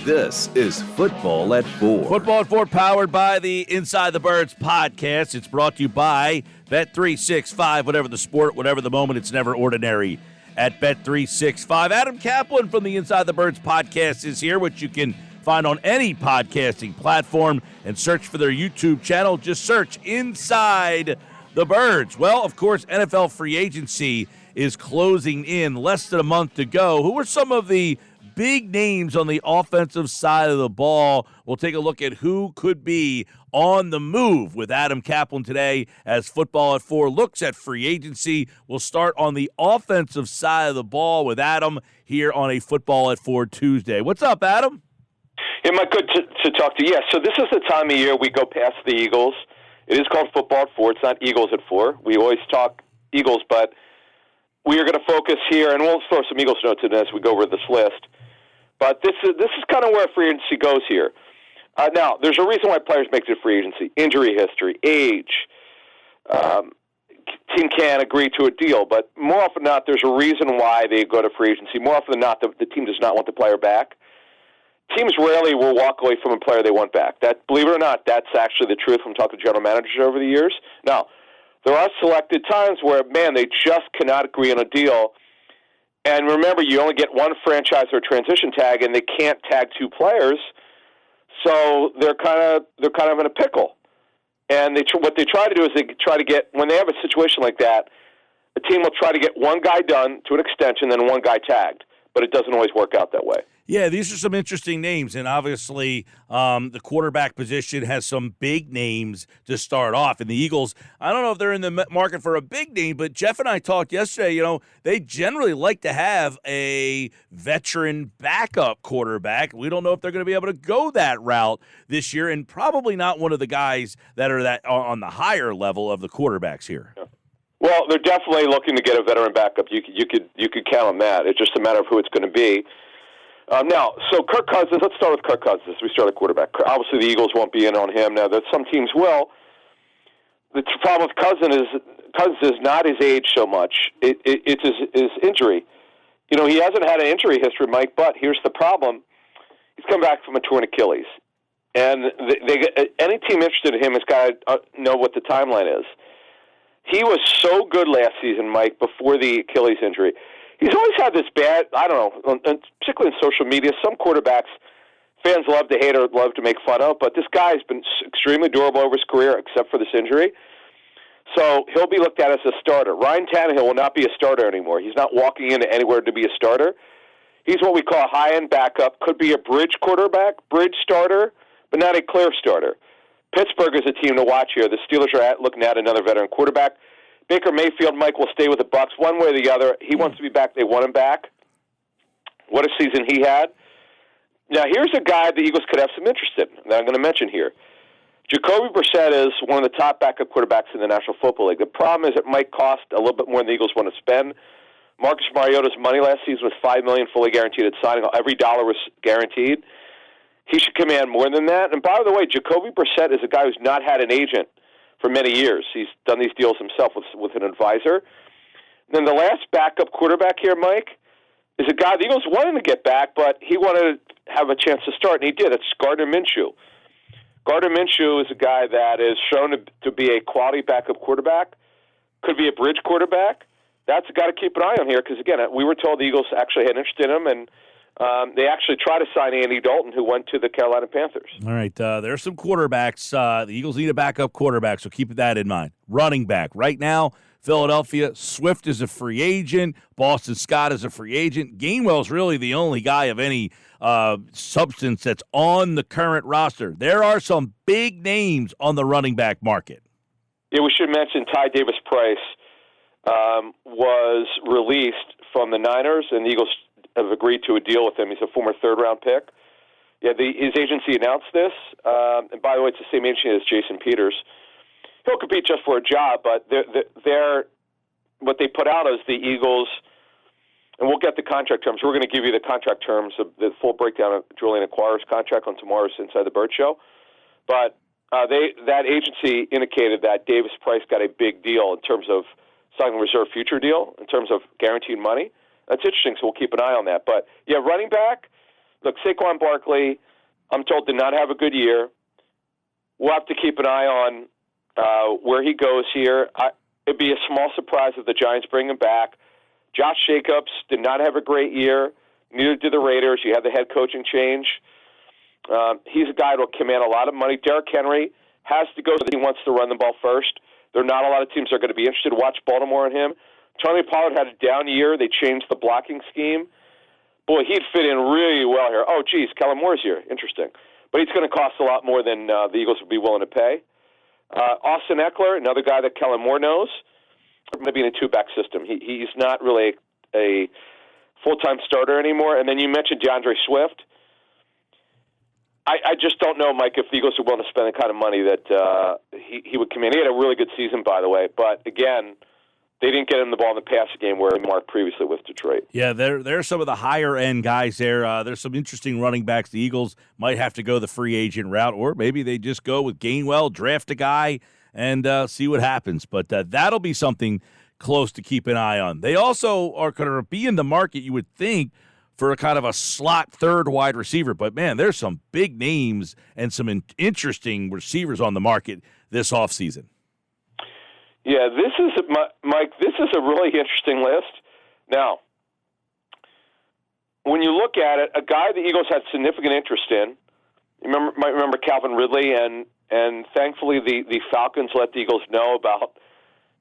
This is Football at 4. Football at 4 powered by the Inside the Birds podcast. It's brought to you by Bet365. Whatever the sport, whatever the moment, it's never ordinary at Bet365. Adam Caplan from the Inside the Birds podcast is here, which you can find on any podcasting platform and search for their YouTube channel. Just search Inside the Birds. Well, of course, NFL free agency is closing in. Less than a month to go. Who are some of the big names on the offensive side of the ball? We'll take a look at who could be on the move with Adam Caplan today as Football at 4 looks at free agency. We'll start on the offensive side of the ball with Adam here on a Football at 4 Tuesday. What's up, Adam? Yeah, Mike, good to talk to you. Yeah, so this is the time of year we go past the Eagles. It is called Football at 4. It's not Eagles at 4. We always talk Eagles, but we are going to focus here, and we'll throw some Eagles notes in as we go over this list. But this is kind of where free agency goes here. Now, there's a reason why players make it free agency: injury history, age. Team can't agree to a deal, but more often than not, there's a reason why they go to free agency. More often than not, the team does not want the player back. Teams rarely will walk away from a player they want back. That, believe it or not, that's actually the truth from talking to general managers over the years. Now, there are selected times where, man, they just cannot agree on a deal. And remember, you only get one franchise or transition tag, and they can't tag two players, so they're kind of in a pickle. And what they try to do is they try to get, when they have a situation like that, a team will try to get one guy done to an extension, then one guy tagged, but it doesn't always work out that way. Yeah, these are some interesting names, and obviously the quarterback position has some big names to start off. And the Eagles, I don't know if they're in the market for a big name, but Jeff and I talked yesterday, they generally like to have a veteran backup quarterback. We don't know if they're going to be able to go that route this year, and probably not one of the guys that are on the higher level of the quarterbacks here. Yeah. Well, they're definitely looking to get a veteran backup. You could count on that. It's just a matter of who it's going to be. Now, so Kirk Cousins, let's start with Kirk Cousins. We start at quarterback. Obviously, the Eagles won't be in on him. Now, some teams will. The problem with Cousins is not his age so much. It's his injury. He hasn't had an injury history, Mike, but here's the problem. He's come back from a torn Achilles. And any team interested in him has got to know what the timeline is. He was so good last season, Mike, before the Achilles injury. He's always had this bad, I don't know, particularly in social media, some quarterbacks, fans love to hate or love to make fun of, but this guy's been extremely durable over his career, except for this injury. So he'll be looked at as a starter. Ryan Tannehill will not be a starter anymore. He's not walking into anywhere to be a starter. He's what we call a high-end backup, could be a bridge quarterback, bridge starter, but not a clear starter. Pittsburgh is a team to watch here. The Steelers are looking at another veteran quarterback. Baker Mayfield, Mike, will stay with the Bucs one way or the other. He wants to be back. They want him back. What a season he had. Now, here's a guy the Eagles could have some interest in that I'm going to mention here. Jacoby Brissett is one of the top backup quarterbacks in the National Football League. The problem is it might cost a little bit more than the Eagles want to spend. Marcus Mariota's money last season was $5 million fully guaranteed at signing. Every dollar was guaranteed. He should command more than that. And by the way, Jacoby Brissett is a guy who's not had an agent for many years. He's done these deals himself with an advisor. And then the last backup quarterback here, Mike, is a guy the Eagles wanted to get back, but he wanted to have a chance to start, and he did. It's Gardner Minshew. Gardner Minshew is a guy that is shown to be a quality backup quarterback, could be a bridge quarterback. That's a guy to keep an eye on here because, again, we were told the Eagles actually had interest in him, and they actually tried to sign Andy Dalton, who went to the Carolina Panthers. All right, there are some quarterbacks. The Eagles need a backup quarterback, so keep that in mind. Running back. Right now, Philadelphia, Swift is a free agent. Boston Scott is a free agent. Gainwell's really the only guy of any substance that's on the current roster. There are some big names on the running back market. Yeah, we should mention Ty Davis-Price was released from the Niners, and the Eagles have agreed to a deal with him. He's a former third-round pick. Yeah, his agency announced this. And by the way, it's the same agency as Jason Peters. He'll compete just for a job, but they're what they put out is the Eagles, and we'll get the contract terms. We're going to give you the contract terms, the full breakdown of Julian Acquirer's contract on tomorrow's Inside the Bird Show. But that agency indicated that Davis-Price got a big deal in terms of signing a reserve future deal, in terms of guaranteed money. That's interesting, so we'll keep an eye on that. But, yeah, running back, Look, Saquon Barkley, I'm told, did not have a good year. We'll have to keep an eye on where he goes here. It'd be a small surprise if the Giants bring him back. Josh Jacobs did not have a great year. Neither did the Raiders. You have the head coaching change. He's a guy that will command a lot of money. Derrick Henry has to go so that he wants to run the ball first. There are not a lot of teams that are going to be interested. Watch Baltimore and him. Tony Pollard had a down year. They changed the blocking scheme. Boy, he'd fit in really well here. Oh, geez, Kellen Moore's here. Interesting. But he's going to cost a lot more than the Eagles would be willing to pay. Austin Eckler, another guy that Kellen Moore knows, going to be in a two-back system. He's not really a full-time starter anymore. And then you mentioned DeAndre Swift. I just don't know, Mike, if the Eagles are willing to spend the kind of money that he would come in. He had a really good season, by the way. But, again, they didn't get him the ball in the passing game where he marked previously with Detroit. Yeah, there's some of the higher-end guys there. There's some interesting running backs. The Eagles might have to go the free agent route, or maybe they just go with Gainwell, draft a guy, and see what happens. But that'll be something close to keep an eye on. They also are going to be in the market, you would think, for a kind of a slot third wide receiver. But, man, there's some big names and some interesting receivers on the market this offseason. Yeah, Mike, this is a really interesting list. Now, when you look at it, a guy the Eagles had significant interest in, you might remember Calvin Ridley, and thankfully the Falcons let the Eagles know about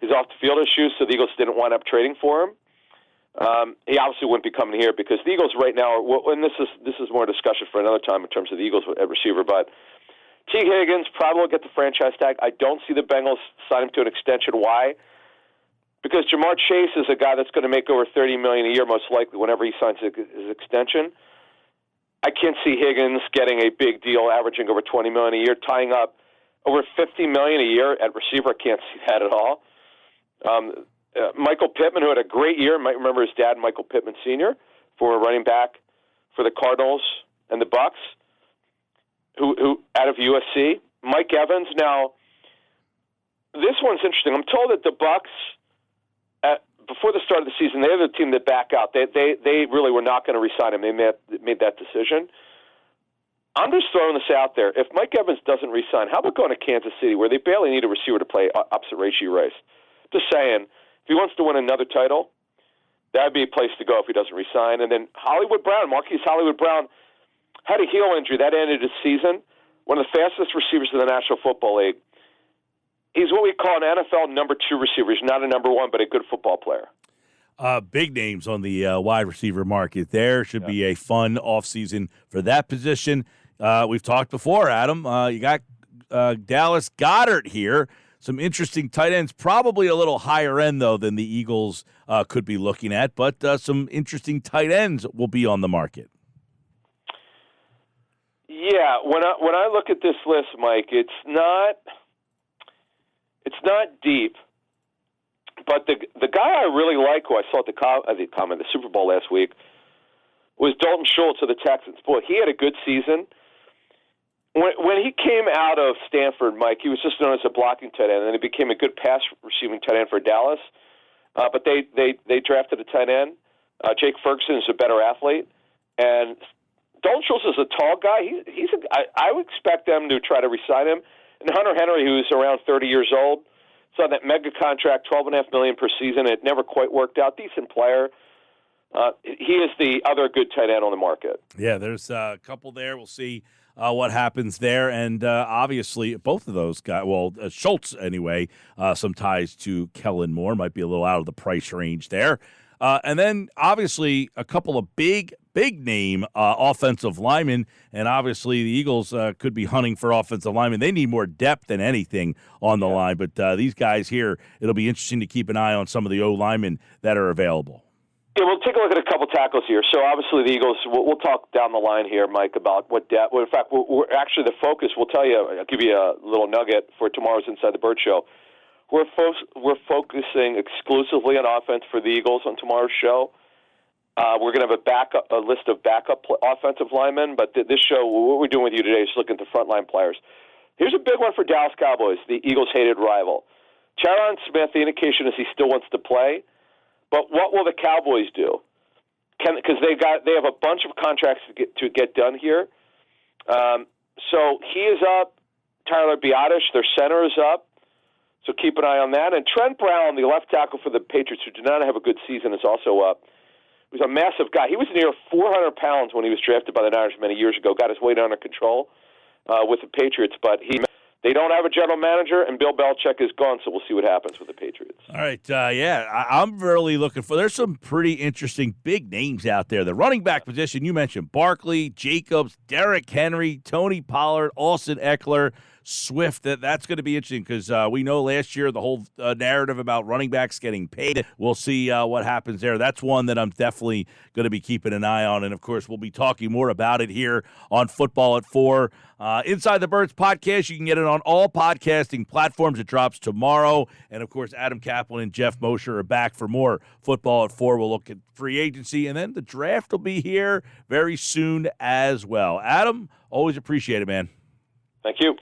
his off-the-field issues, so the Eagles didn't wind up trading for him. He obviously wouldn't be coming here because the Eagles right now, and this is more discussion for another time in terms of the Eagles at receiver, but T. Higgins probably will get the franchise tag. I don't see the Bengals sign him to an extension. Why? Because Jamar Chase is a guy that's going to make over $30 million a year, most likely, whenever he signs his extension. I can't see Higgins getting a big deal, averaging over $20 million a year, tying up over $50 million a year at receiver. I can't see that at all. Michael Pittman, who had a great year, might remember his dad, Michael Pittman Sr., for running back for the Cardinals and the Bucks. Who out of USC, Mike Evans. Now, this one's interesting. I'm told that the Bucks, before the start of the season, they're the team that back out. They really were not going to re-sign him. They made that decision. I'm just throwing this out there. If Mike Evans doesn't re-sign, how about going to Kansas City, where they barely need a receiver to play opposite Rashee Rice? Just saying, if he wants to win another title, that would be a place to go if he doesn't re-sign. And then Hollywood Brown, Marquise Hollywood Brown, had a heel injury. That ended his season. One of the fastest receivers in the National Football League. He's what we call an NFL number 2 receiver. He's not a number 1, but a good football player. Big names on the wide receiver market there. Should be a fun offseason for that position. We've talked before, Adam. You got Dallas Goedert here. Some interesting tight ends, probably a little higher end, though, than the Eagles could be looking at, but some interesting tight ends will be on the market. Yeah, when I look at this list, Mike, it's not deep. But the guy I really like, who I saw at the Super Bowl last week, was Dalton Schultz of the Texans. Boy, he had a good season. When he came out of Stanford, Mike, he was just known as a blocking tight end, and he became a good pass receiving tight end for Dallas. But they drafted a tight end. Jake Ferguson is a better athlete, and Dalton Schultz is a tall guy. I would expect them to try to re-sign him. And Hunter Henry, who's around 30 years old, saw that mega contract, $12.5 million per season. It never quite worked out. Decent player. He is the other good tight end on the market. Yeah, there's a couple there. We'll see what happens there. And obviously, both of those guys, Schultz anyway, some ties to Kellen Moore, might be a little out of the price range there. And then, obviously, a couple of big name offensive linemen, and obviously the Eagles could be hunting for offensive linemen. They need more depth than anything on the line, but these guys here, it'll be interesting to keep an eye on some of the O-linemen that are available. Yeah, we'll take a look at a couple tackles here. So obviously the Eagles, we'll talk down the line here, Mike, about what depth. Well, in fact, we're actually the focus. We'll tell you, I'll give you a little nugget for tomorrow's Inside the Bird Show. We're focusing exclusively on offense for the Eagles on tomorrow's show. We're going to have a list of backup offensive linemen, but this show, what we're doing with you today is looking at the frontline players. Here's a big one for Dallas Cowboys, the Eagles' hated rival. Tyron Smith, the indication is he still wants to play, but what will the Cowboys do? because they have a bunch of contracts to get done here. So he is up. Tyler Biadasz, their center, is up. So keep an eye on that. And Trent Brown, the left tackle for the Patriots, who did not have a good season, is also up. He was a massive guy. He was near 400 pounds when he was drafted by the Niners many years ago. Got his weight under control with the Patriots, but they don't have a general manager, and Bill Belichick is gone, so we'll see what happens with the Patriots. All right, I'm really looking for – there's some pretty interesting big names out there. The running back position, you mentioned Barkley, Jacobs, Derrick Henry, Tony Pollard, Austin Eckler, Swift. That's going to be interesting because we know last year the whole narrative about running backs getting paid. We'll see what happens there. That's one that I'm definitely going to be keeping an eye on. And, of course, we'll be talking more about it here on Football at 4. Inside the Birds podcast, you can get it on all podcasting platforms. It drops tomorrow. And, of course, Adam Caplan and Jeff Mosher are back for more Football at 4. We'll look at free agency, and then the draft will be here very soon as well. Adam, always appreciate it, man. Thank you.